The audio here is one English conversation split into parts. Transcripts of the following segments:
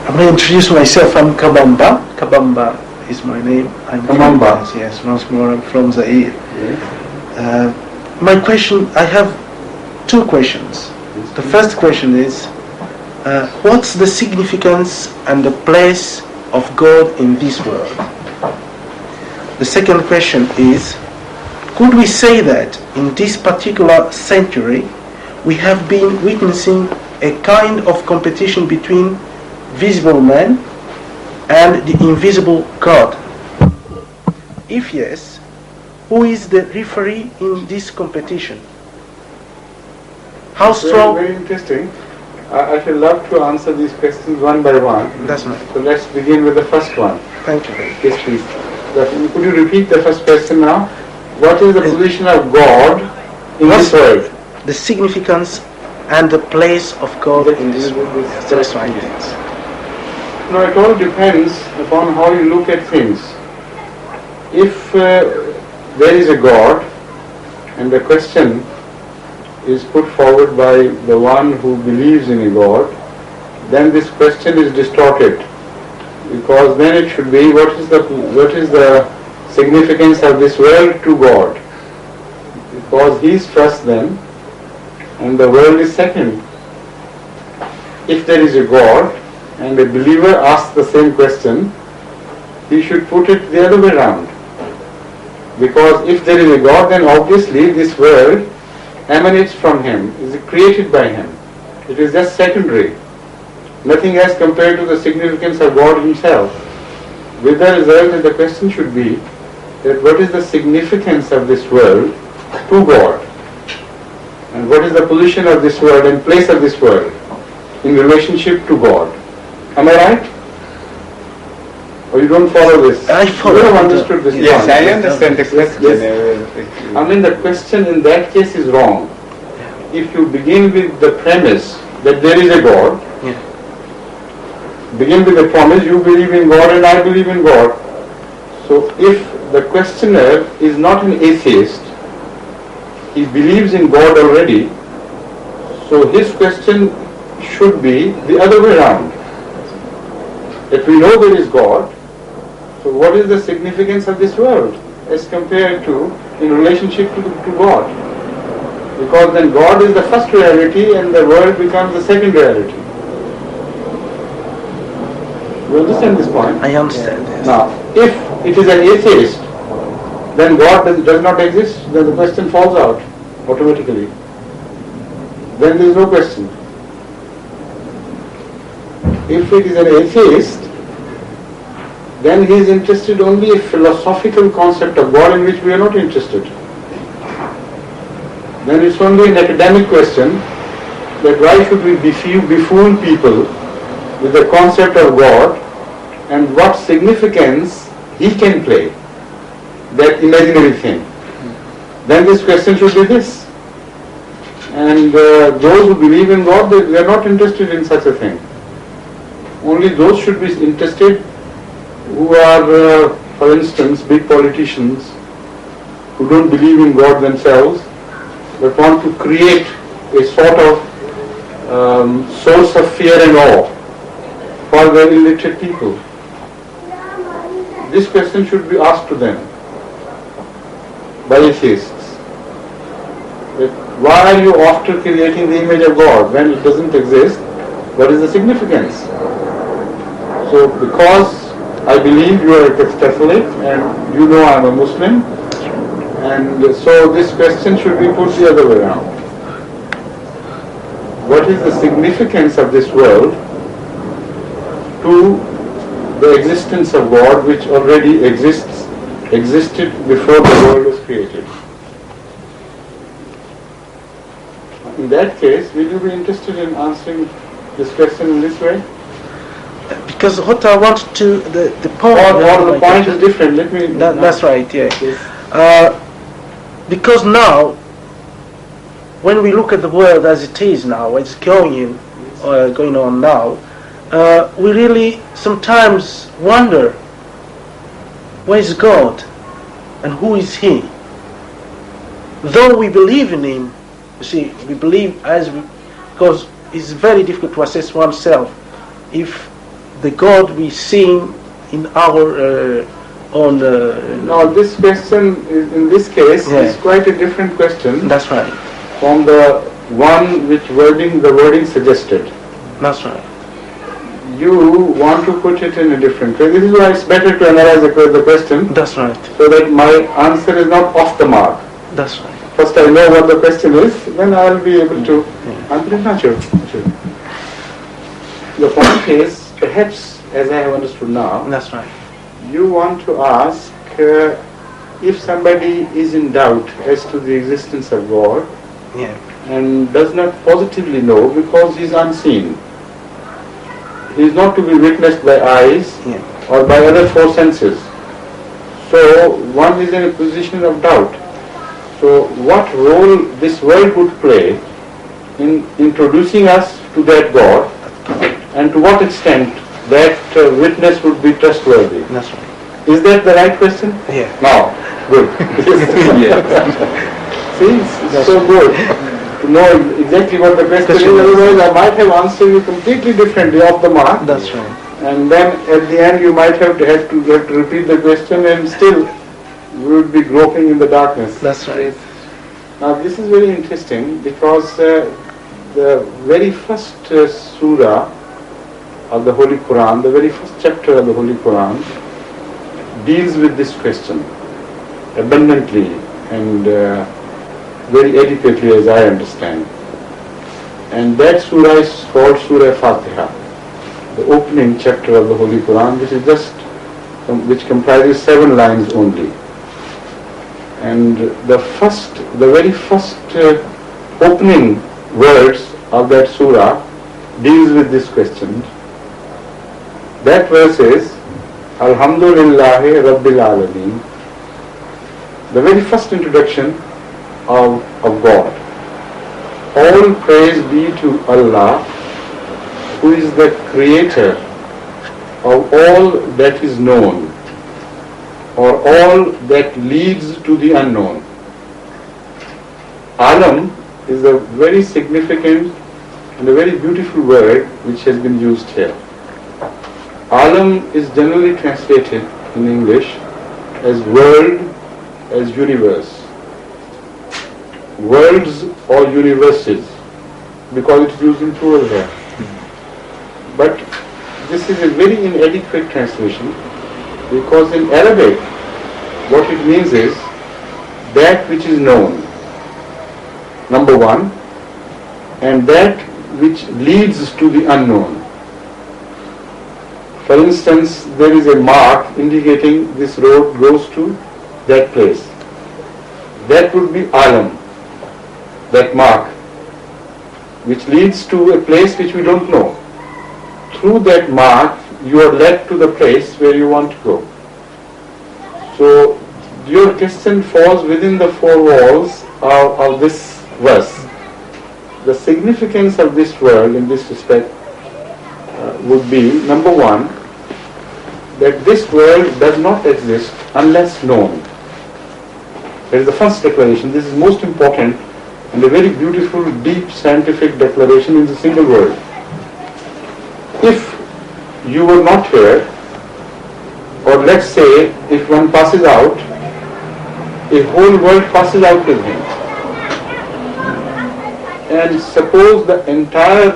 I'm going to introduce myself. I'm Kabamba. Kabamba is my name. I'm Kabamba. Yes, once more I'm from Zaire. Yes. My question, I have two questions. The first question is, what's the significance and the place of God in this world? The second question is, could we say that in this particular century we have been witnessing a kind of competition between visible man and the invisible God? If yes, who is the referee in this competition? How strong? Very interesting. I should love to answer these questions one by one. That's right. So let's begin with the first one. Thank you very much. Yes, please. Could you repeat the first question now? What is the position of God in this world? The significance and the place of God in this world. Yes, That's right. No, it all depends upon how you look at things. If there is a God, and the question is put forward by the one who believes in a God, then this question is distorted, because then it should be, what is the significance of this world to God? Because He is first then, and the world is second. If there is a God, and a believer asks the same question, he should put it the other way around. Because if there is a God, then obviously this world emanates from Him, is created by Him. It is just secondary, nothing as compared to the significance of God Himself. With the result that the question should be that what is the significance of this world to God, and what is the position of this world and place of this world in relationship to God. Am I right? Or you don't follow this? I follow. You have understood this? Yes, I understand the question. Yes. I mean, the question in that case is wrong. If you begin with the premise that there is a God, begin with the promise, you believe in God and I believe in God. So if the questioner is not an atheist, he believes in God already, so his question should be the other way around. That we know there is God, so what is the significance of this world as compared to in relationship to God? Because then God is the first reality and the world becomes the second reality. You understand this point? I understand this. Now, if it is an atheist, then God does not exist, then the question falls out automatically. Then there is no question. If it is an atheist, then he is interested only in a philosophical concept of God in which we are not interested. Then it's only an academic question that why should we buffoon people with the concept of God and what significance He can play, that imaginary thing. Then this question should be this. And those who believe in God, they are not interested in such a thing. Only those should be interested who are, for instance, big politicians who don't believe in God themselves, but want to create a sort of source of fear and awe for very illiterate people. This question should be asked to them by atheists. That why are you after creating the image of God when it doesn't exist? What is the significance? So because I believe you are a Catholic and you know I am a Muslim, and so this question should be put the other way around. What is the significance of this world to the existence of God which already existed before the world was created? In that case, will you be interested in answering this question in this way? Because what I want to, the point... Or the point is different, let me... That's right, yeah. Because now, when we look at the world as it is now, it's going on now, we really sometimes wonder, where is God and who is He? Though we believe in Him, you see, we believe because it's very difficult to assess oneself if the God we see in our own. No, this question is, in this case, is quite a different question. That's right. From the one which the wording suggested. That's right. You want to put it in a different way. This is why it's better to analyze the question. That's right. So that my answer is not off the mark. That's right. First I know what the question is, then I'll be able to answer it. Not sure. The point is, perhaps, as I have understood now, that's right. You want to ask if somebody is in doubt as to the existence of God and does not positively know because he is unseen. He is not to be witnessed by eyes or by other four senses. So one is in a position of doubt. So what role this world would play in introducing us to that God, and to what extent that witness would be trustworthy? That's right. Is that the right question? Yeah. Now, good. See, it's so good to know exactly what the question is. Otherwise, I might have answered you completely differently off the mark. That's right. And then at the end, you might have to repeat the question, and still you would be groping in the darkness. That's right. Now, this is very interesting because the very first surah of the Holy Quran, the very first chapter of the Holy Quran, deals with this question abundantly and very adequately, as I understand. And that surah is called Surah Fatiha, the opening chapter of the Holy Quran, which comprises 7 lines only. And the very first opening words of that surah deals with this question. That verse is Alhamdulillahi Rabbil Alameen, the very first introduction of God. All praise be to Allah, who is the creator of all that is known, or all that leads to the unknown. Alam is a very significant and a very beautiful word which has been used here. Alam is generally translated in English as world, as universe. Worlds or universes, because it is used in plural here. But this is a very inadequate translation, because in Arabic what it means is that which is known, number one, and that which leads to the unknown. For instance, there is a mark indicating this road goes to that place. That would be alam, that mark, which leads to a place which we don't know. Through that mark, you are led to the place where you want to go. So, your question falls within the 4 walls of this verse. The significance of this word in this respect would be, number one, that this world does not exist unless known. That is the first declaration. This is most important and a very beautiful, deep scientific declaration in the single word. If you were not here, or let's say if one passes out, a whole world passes out with him. And suppose the entire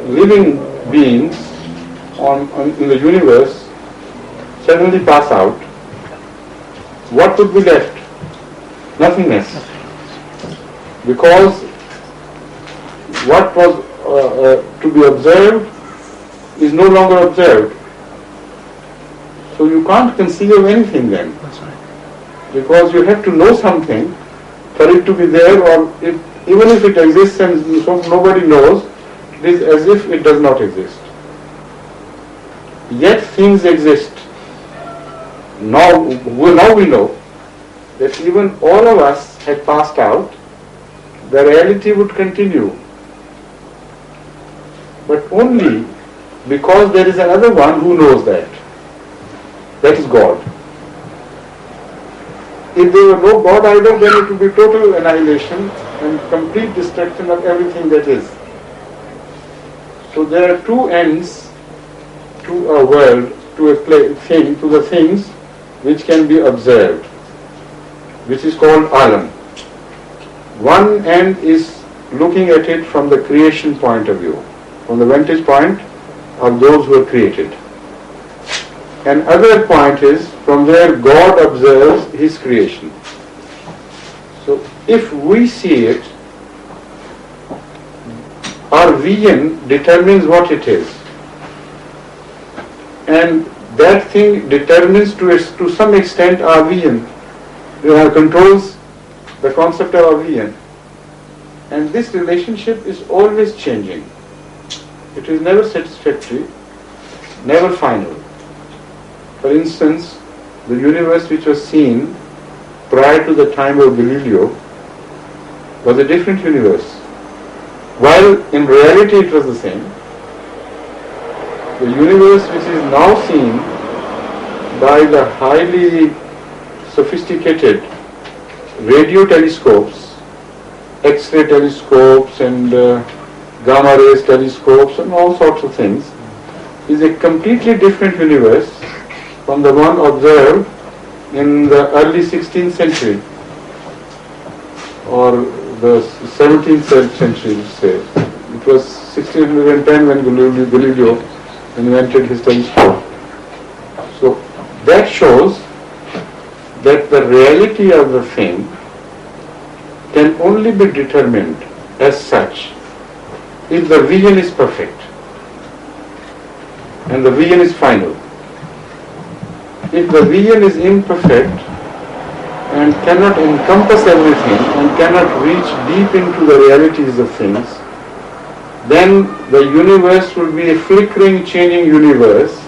living beings in the universe suddenly pass out, what would be left? Nothingness. Because what was to be observed is no longer observed. So you can't conceive of anything then. That's right. Because you have to know something for it to be there, or even if it exists and so nobody knows, it is as if it does not exist. Yet things exist. Now we know that even all of us had passed out, the reality would continue. But only because there is another one who knows that. That is God. If there were no God either, then it would be total annihilation and complete destruction of everything that is. So there are two ends to a world, to a thing, to the things which can be observed, which is called alam. One end is looking at it from the creation point of view, from the vantage point of those who are created. And other point is from where God observes His creation. So if we see it, our vision determines what it is. And that thing determines to some extent our vision, controls the concept of our vision. And this relationship is always changing. It is never satisfactory, never final. For instance, the universe which was seen prior to the time of Galileo was a different universe, while in reality it was the same. The universe which is now seen by the highly sophisticated radio telescopes, X-ray telescopes and gamma rays telescopes and all sorts of things, is a completely different universe from the one observed in the early 16th century or the 17th century, say. It was 1610 when Galileo invented his telescope. So that shows that the reality of the thing can only be determined as such if the vision is perfect and the vision is final. If the vision is imperfect and cannot encompass everything and cannot reach deep into the realities of things, then the universe will be a flickering, changing universe.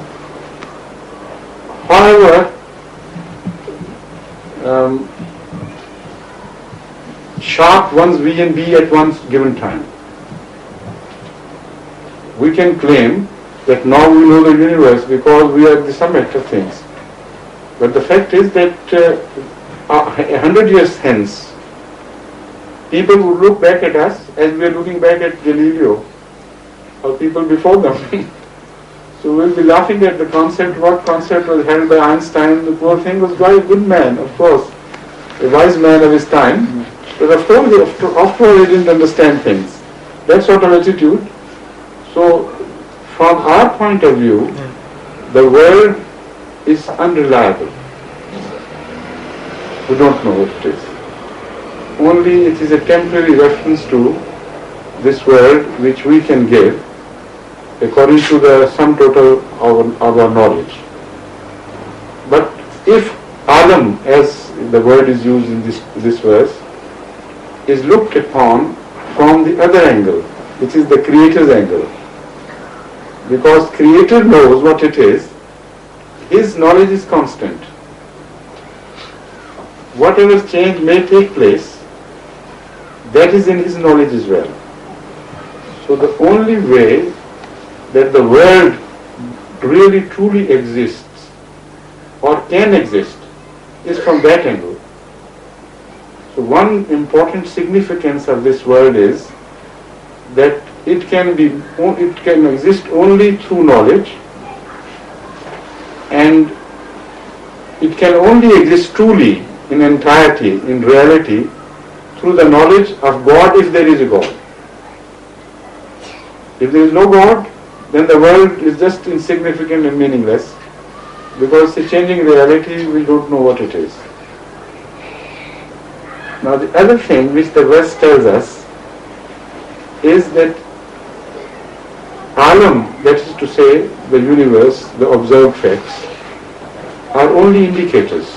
However, sharp one's vision be at one given time. We can claim that now we know the universe because we are at the summit of things. But the fact is that 100 years hence, people will look back at us as we are looking back at Galileo or people before them. So we'll be laughing at the concept. What concept was held by Einstein? The poor thing was quite a good man, of course, a wise man of his time. But after all, he didn't understand things. That sort of attitude. So from our point of view, the world is unreliable. We don't know what it is. Only it is a temporary reference to this world which we can give according to the sum total of our knowledge. But if Alam, as the word is used in this verse, is looked upon from the other angle, which is the Creator's angle, because Creator knows what it is, His knowledge is constant. Whatever change may take place, that is in His knowledge as well. So the only way that the world really truly exists or can exist is from that angle. So one important significance of this world is that it can exist only through knowledge, and it can only exist truly in entirety, in reality, through the knowledge of God, if there is a God. If there is no God, then the world is just insignificant and meaningless, because it's a changing reality, we don't know what it is. Now the other thing which the verse tells us is that Alam, that is to say the universe, the observed facts, are only indicators.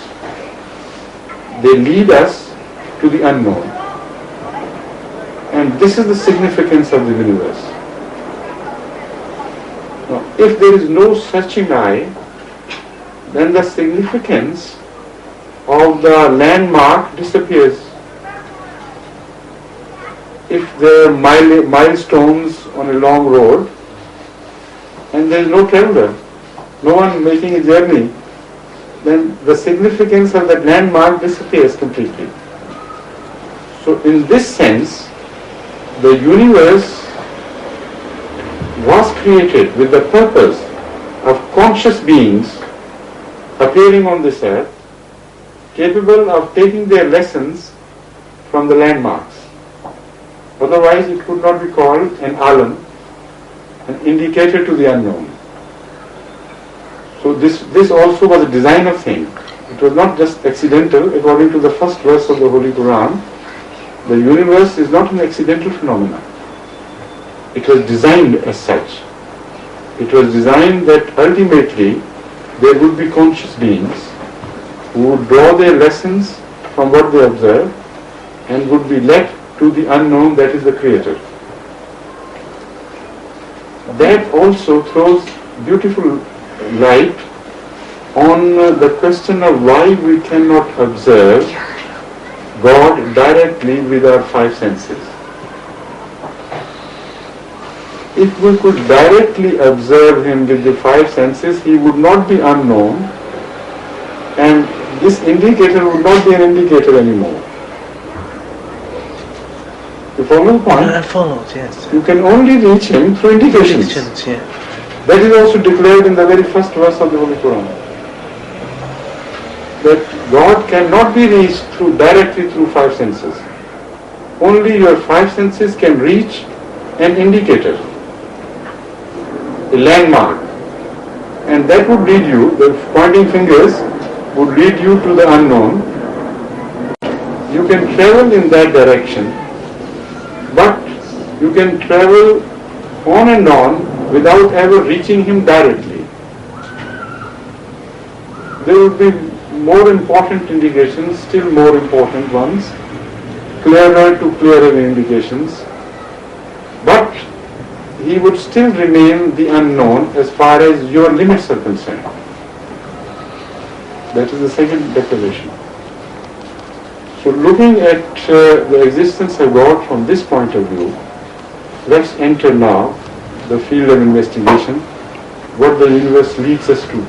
They lead us to the unknown. And this is the significance of the universe. Now, if there is no searching eye, then the significance of the landmark disappears. If there are milestones on a long road and there is no traveler, no one making a journey, then the significance of that landmark disappears completely. So in this sense, the universe was created with the purpose of conscious beings appearing on this earth, capable of taking their lessons from the landmarks. Otherwise it could not be called an alam, an indicator to the unknown. So this also was a design of thing. It was not just accidental. According to the first verse of the Holy Quran, the universe is not an accidental phenomenon. It was designed as such. It was designed that ultimately there would be conscious beings who would draw their lessons from what they observe and would be led to the unknown, that is the Creator. That also throws beautiful light on the question of why we cannot observe God directly with our five senses. If we could directly observe Him with the five senses, He would not be unknown, and this indicator would not be an indicator anymore. You follow the point? I followed, yes. You can only reach Him through indications. Yeah. That is also declared in the very first verse of the Holy Quran. That God cannot be reached directly through five senses. Only your five senses can reach an indicator, a landmark, and that would lead you, the pointing fingers would lead you to the unknown. You can travel in that direction, but you can travel on and on without ever reaching Him directly. There would be more important indications, still more important ones, clearer to clearer indications, but He would still remain the unknown as far as your limits are concerned. That is the second declaration. So looking at the existence of God from this point of view, let's enter now the field of investigation, what the universe leads us to.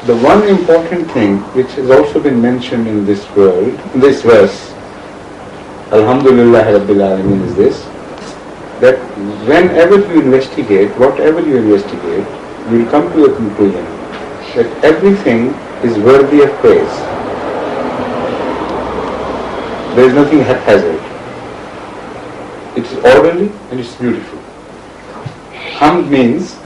The one important thing which has also been mentioned in this verse, Alhamdulillah Rabbil Alameen, is this, that whenever you investigate, whatever you investigate, you will come to a conclusion that everything is worthy of praise. There is nothing haphazard. It is orderly and it is beautiful. Hamd means,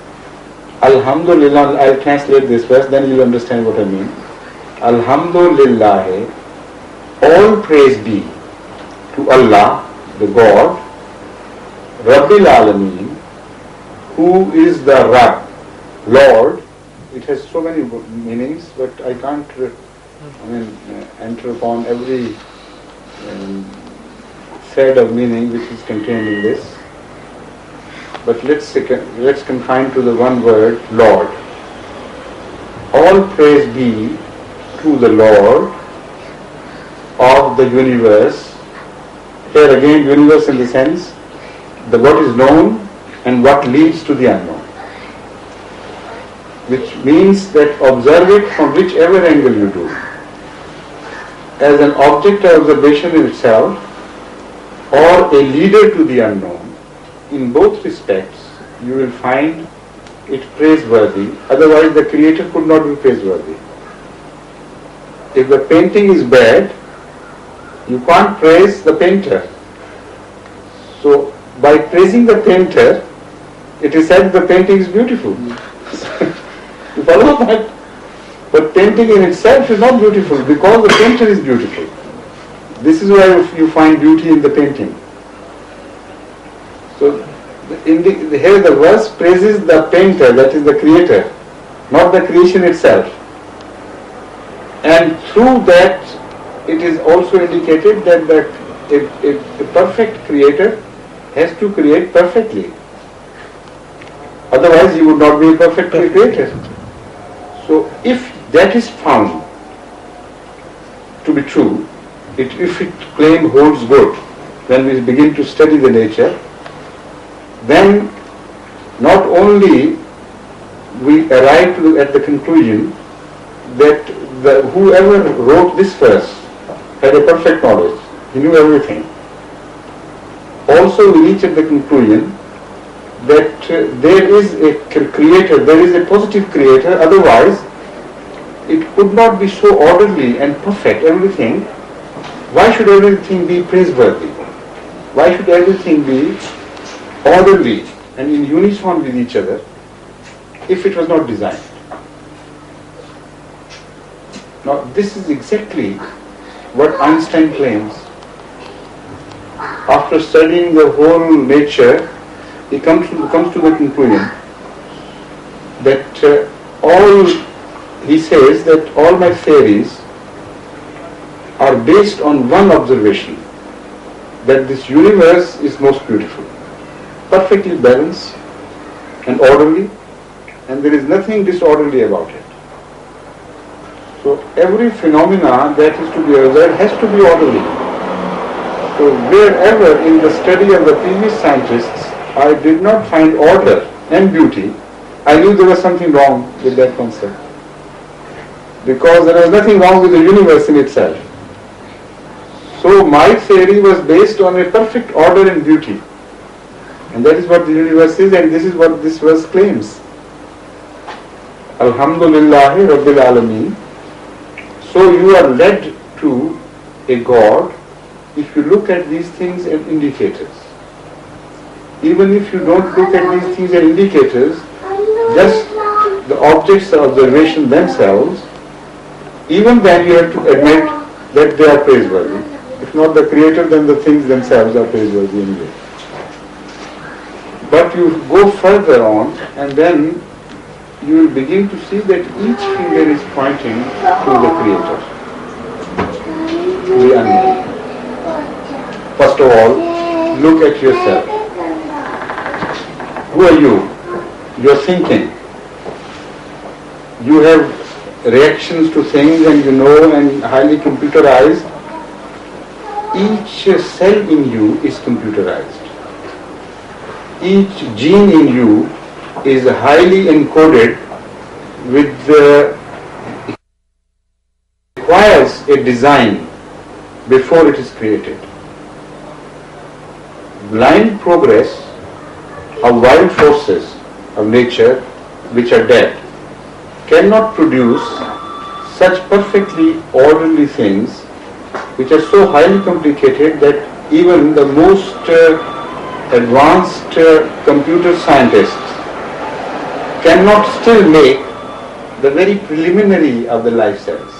Alhamdulillah, I'll translate this verse, then you'll understand what I mean. Alhamdulillah, all praise be to Allah, the God, Rabbil Alameen, who is the Rabb, Lord. It has so many meanings, but I can't enter upon every thread of meaning which is contained in this. But let's confine to the one word, Lord. All praise be to the Lord of the universe. Here again, universe in the sense, the what is known and what leads to the unknown. Which means that observe it from whichever angle you do. As an object of observation in itself, or a leader to the unknown, in both respects you will find it praiseworthy, otherwise the Creator could not be praiseworthy. If the painting is bad, you can't praise the painter. So by praising the painter, it is said the painting is beautiful. You follow that? But painting in itself is not beautiful because the painter is beautiful. This is why you find beauty in the painting. So here the verse praises the painter, that is the Creator, not the creation itself. And through that it is also indicated that a perfect Creator has to create perfectly. Otherwise he would not be a perfect Creator. So if that is found to be true, if it claim holds good, when we begin to study the nature, then not only we arrive at the conclusion that whoever wrote this verse had a perfect knowledge, he knew everything. Also we reach at the conclusion that there is a creator, there is a positive creator, otherwise it could not be so orderly and perfect, everything. Why should everything be praiseworthy? Why should everything be orderly and in unison with each other if it was not designed? Now this is exactly what Einstein claims. After studying the whole nature, he comes to the conclusion that he says that all my theories are based on one observation, that this universe is most beautiful, perfectly balanced and orderly, and there is nothing disorderly about it. So every phenomena that is to be observed has to be orderly. So wherever in the study of the previous scientists I did not find order and beauty, I knew there was something wrong with that concept, because there was nothing wrong with the universe in itself. So my theory was based on a perfect order and beauty, and that is what the universe is, and this is what this verse claims. Alhamdulillahi Rabbil Alameen. So you are led to a God if you look at these things as indicators. Even if you don't look at these things as indicators, just the objects of observation themselves, even then you have to admit that they are praiseworthy. If not the creator, then the things themselves are praiseworthy anyway. But you go further on, and then you will begin to see that each finger is pointing to the creator, the unknown. First of all, look at yourself. Who are you? You're thinking. You have reactions to things, and you know, and highly computerized. Each cell in you is computerized. Each gene in you is highly encoded with requires a design before it is created. Blind progress of wild forces of nature, which are dead, cannot produce such perfectly orderly things which are so highly complicated that even the most advanced computer scientists cannot still make the very preliminary of the life cells.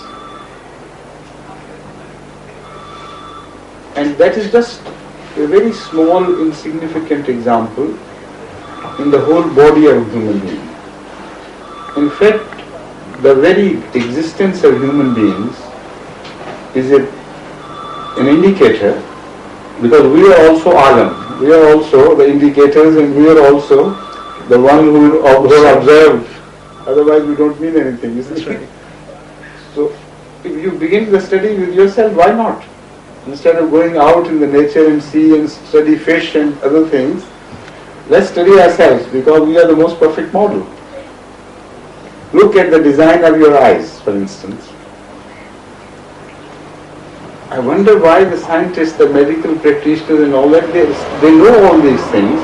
And that is just a very small, insignificant example in the whole body of a human being. In fact, the very existence of human beings is an indicator, because we are also alam, we are also the indicators, and we are also the one who observe. Otherwise we don't mean anything, isn't it? Right. So if you begin the study with yourself, why not? Instead of going out in the nature and see and study fish and other things, let's study ourselves, because we are the most perfect model. Look at the design of your eyes, for instance. I wonder why the scientists, the medical practitioners and all that, they know all these things,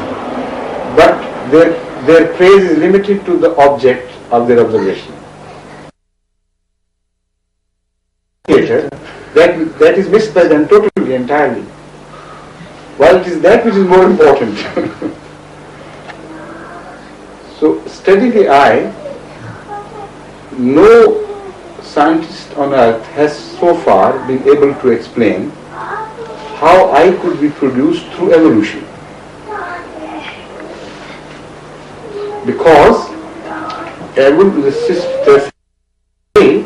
but their praise is limited to the object of their observation. That is missed by them totally, entirely. While it is that which is more important. So study the eye. No scientist on earth has so far been able to explain how eye could be produced through evolution. Because the eye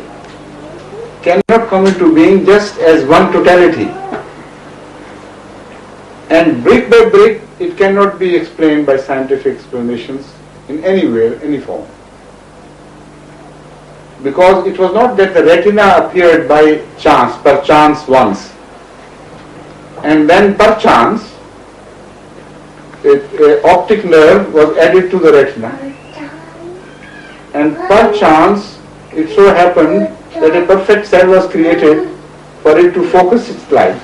cannot come into being just as one totality. And brick by brick, it cannot be explained by scientific explanations in any way, any form. Because it was not that the retina appeared by chance, perchance once, and then perchance an optic nerve was added to the retina, and perchance it so happened that a perfect cell was created for it to focus its light,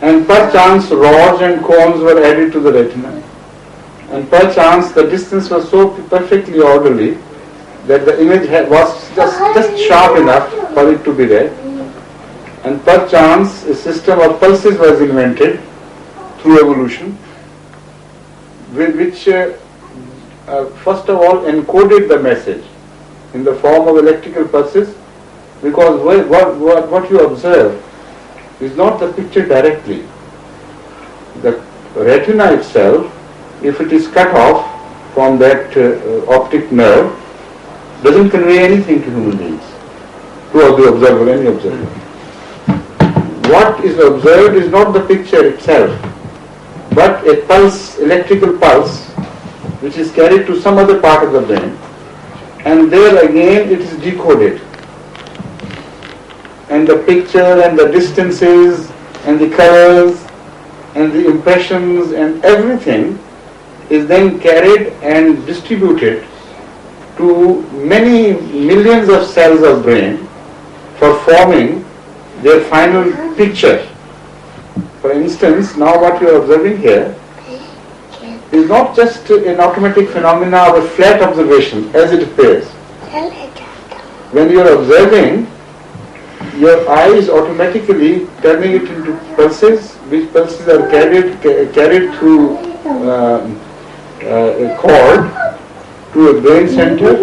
and perchance rods and cones were added to the retina, and perchance the distance was so perfectly orderly that the image was just sharp enough for it to be read, and perchance a system of pulses was invented through evolution, which first of all encoded the message in the form of electrical pulses, because what you observe is not the picture directly. The retina itself, if it is cut off from that optic nerve, doesn't convey anything to human beings, to the observer, any observer. What is observed is not the picture itself, but a pulse, electrical pulse, which is carried to some other part of the brain, and there again it is decoded. And the picture and the distances and the colors and the impressions and everything is then carried and distributed to many millions of cells of brain for forming their final picture. For instance, now what you are observing here is not just an automatic phenomena of a flat observation as it appears. When you are observing, your eye is automatically turning it into pulses, which pulses are carried through a cord to a brain center,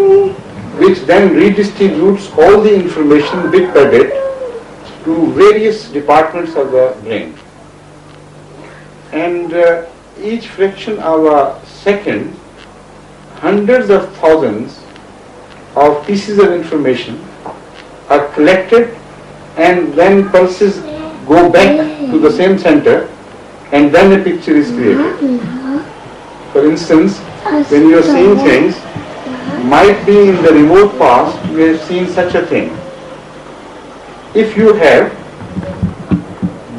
which then redistributes all the information bit by bit to various departments of the brain. And each fraction of a second, hundreds of thousands of pieces of information are collected, and then pulses go back to the same center, and then a picture is created. For instance, when you are seeing things, might be in the remote past you have seen such a thing. If you have,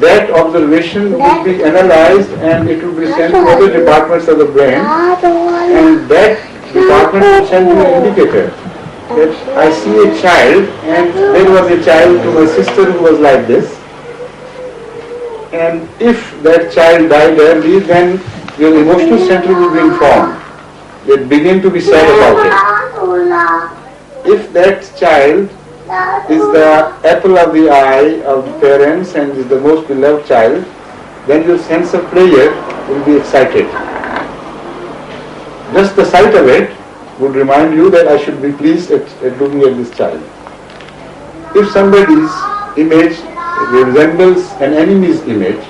that observation will be analyzed and it will be sent to other departments of the brain, and that department will send you an indicator that I see a child, and there was a child to my sister who was like this, and if that child died early, then your emotional center will be informed. They begin to be sad about it. If that child is the apple of the eye of the parents and is the most beloved child, then your sense of pleasure will be excited. Just the sight of it would remind you that I should be pleased at looking at this child. If somebody's image resembles an enemy's image,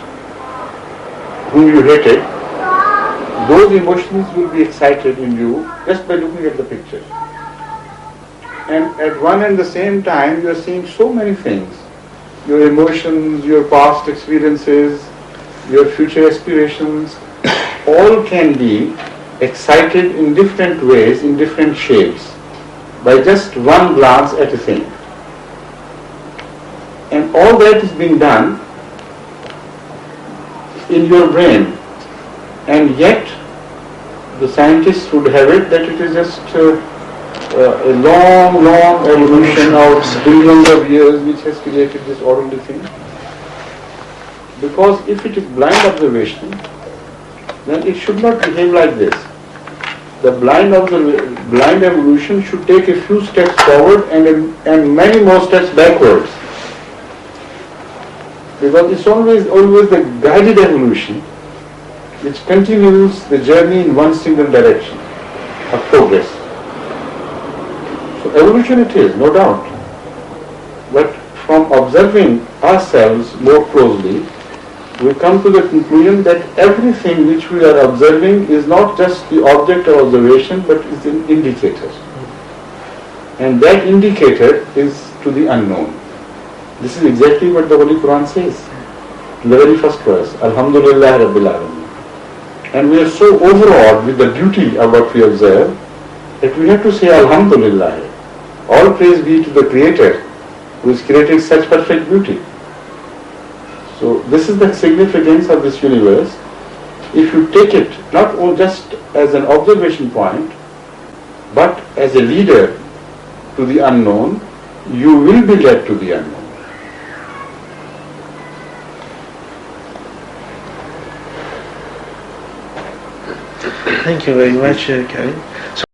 whom you hated, those emotions will be excited in you just by looking at the picture. And at one and the same time, you are seeing so many things. Your emotions, your past experiences, your future aspirations, all can be excited in different ways, in different shapes, by just one glance at a thing. And all that is being done in your brain. And yet, the scientists would have it that it is just a long evolution of billions of years which has created this orderly thing. Because if it is blind observation, then it should not behave like this. The blind evolution should take a few steps forward and many more steps backwards. Because it's always the guided evolution which continues the journey in one single direction of progress. So evolution it is, no doubt. But from observing ourselves more closely, we come to the conclusion that everything which we are observing is not just the object of observation, but is an indicator. And that indicator is to the unknown. This is exactly what the Holy Quran says. In the very first verse, Alhamdulillah Rabbil Alameen. And we are so overawed with the beauty of what we observe that we have to say Alhamdulillah. All praise be to the Creator who has created such perfect beauty. So this is the significance of this universe. If you take it not just as an observation point, but as a leader to the unknown, you will be led to the unknown. Thank you very much, Karim. So